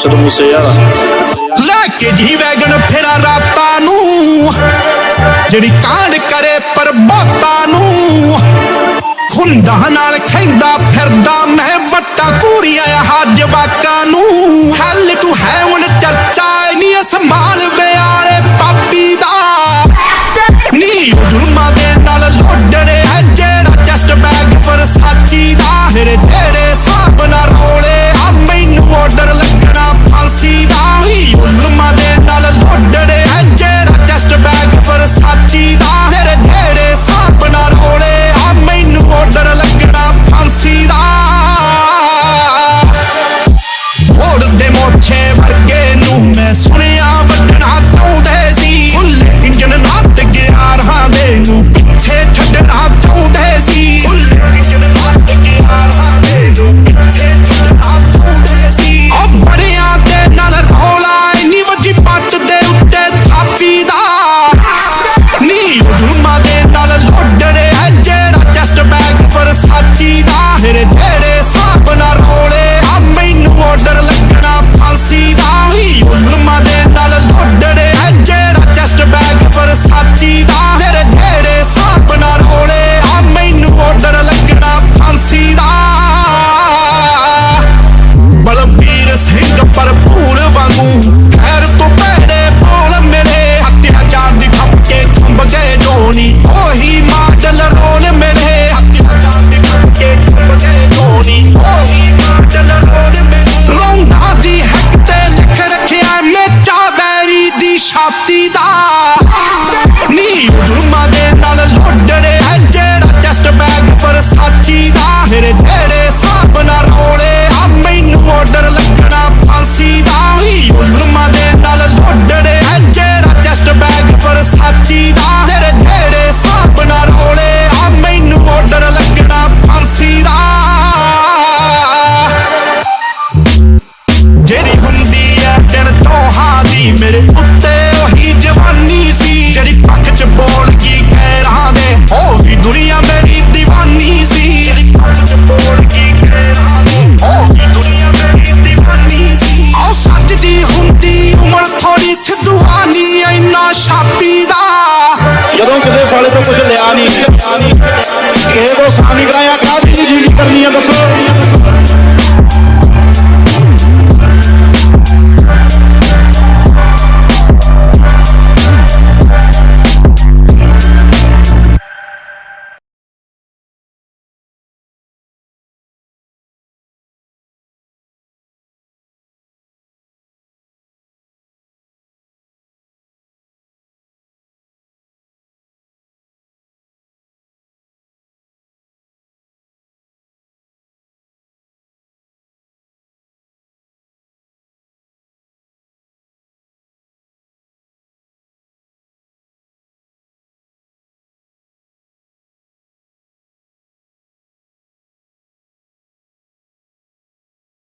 ਸਿੱਧੂ ਮੂਸੇ ਵਾਲਾ ਲੈ ਕੇ G wagon ਫੇਰਾ ਰਾਤਾਂ ਨੂੰ ਜਿਹੜੀ ਕਾਂਡ ਕਰੇ ਪਰਬਤਾਂ ਨੂੰ ਹੁੰਦਾਂ ਨਾਲ ਖੈਂਦਾ ਫਿਰਦਾ ਮੈਂ ਵੱਟਾਂ ਕੂਰੀਆਂ ਆ ਜਵਾਕਾਂ ਨੂੰ ਹੱਲ ਤੂੰ ਹੈ ਹੁਣ ਚਰਚਾ ਨਹੀਂ ਸੰਭਾਲ ਵਿਆਲੇ ਪਾਪੀ ਦਾ ਨੀ ਉਡੂਮਾ ਦੇ ਨਾਲ ਲੋਡੜੇ ਹੈ ਜਿਹੜਾ ਜਸਟ ਬੈਗ ਫਰਸਾਚੀ ਦਾ ਮੇਰੇ ਜਿਹੜੇ ਸਾਬ ਨਾ ਰੋਲੇ ਆ ਮੈਨੂੰ ਆਰਡਰ ਲੱਗਣਾ ਫਾਂਸੀ ਦਾ ਨੀ ਉਡੂਮਾ ਦੇ ਨਾਲ ਲੋਡੜੇ ਹੈ ਜਿਹੜਾ ਜਸਟ ਬੈਗ ਫਰਸਾਚੀ ਦਾ ਮੇਰੇ ਜਿਹੜੇ ਸਾਬ ਨਾ ਰੋਲੇ ਆ ਮੈਨੂੰ ਆਰਡਰ ਲੱਗਣਾ ਫਾਂਸੀ ਦਾ ਮੋੜ ਦੇ ਮੋਛੇ ਵਰਗੇ ਨੂੰ ਮੈਂ ਸੁਣਿਆ ਵੱਢਣਾ ਚਾਹੁੰਦੇ ਸੀ ਫੁੱਲੇ ਇੰਜਨ ਨੱਤ ਗਿਆ ਰਹਾਂ ਦੇ ਨੂੰ ਪਿੱਛੇ ਛੱਡਣਾ ਚਾਹੁੰਦੇ ਸੀ ਫੁੱਲੇ ਇੰਜਨ ਨੱਤ ਗਿਆ ਰਹਾਂ ਦੇ ਨੂੰ ਪਿੱਛੇ ਛੱਡਣਾ ਚਾਹੁੰਦੇ ਸੀ ਉਹ ਬੜਿਆਂ ਦੇ ਨਾਲ ਰੌਲਾ ਇੰਨੀ ਵੱਜੀ ਪੱਟ ਦੇ ਉੱਤੇ ਥਾਪੀ ਦਾ ਨੀ ਉਡੂਮਾ ਦੇ ਨਾਲ ਲੋਡੜੇ ਹੈ ਜਿਹੜਾ ਜਸਟ ਬੈਗ ਫਰਸਾਚੀ ਦਾ ਮੇਰੇ ਜਿਹੜੇ ਸਾਬ ਨਾ ਰੋਲੇ ਆ ਮੈਨੂੰ ਆਰਡਰ ਲੱਗਣਾ ਫਾਂਸੀ ਦਾ ਨੀ ਉਡੂਮਾ ਦੇ ਨਾਲ ਲੋਡੜੇ ਹੈ ਜਿਹੜਾ ਜਸਟ ਬੈਗ ਫਰਸਾਚੀ ਦਾ ਮੇਰੇ ਜਿਹੜੇ ਸਾਬ ਨਾ ਰੋਲੇ ਆ ਮੈਨੂੰ ਆਰਡਰ ਲੱਗਣਾ ਫਾਂਸੀ ਦਾ ਬਲਬੀਰ ਸਿੰਘ ਭਰਪੂਰ ਵਾਂਗੂ ਖੈਰ ਤੋਂ ਪਹਿਲੇ ਬੋਲ ਮੇਰੇ ਹੱਤਿਆਚਾਰ ਦੀ ਖੱਪ ਕੇ ਖੰਭ ਗਏ ਜੋਨੀ ਉਹੀ ਮਾਡਲ ਰੋਲ ਮੇਰੇ ਹੱਤਿਆਚਾਰ ਦੀ ਖੱਪ ਕੇ ਖੰਭ ਗਏ ਜੋਨੀ ਉਹੀ ਮਾਡਲ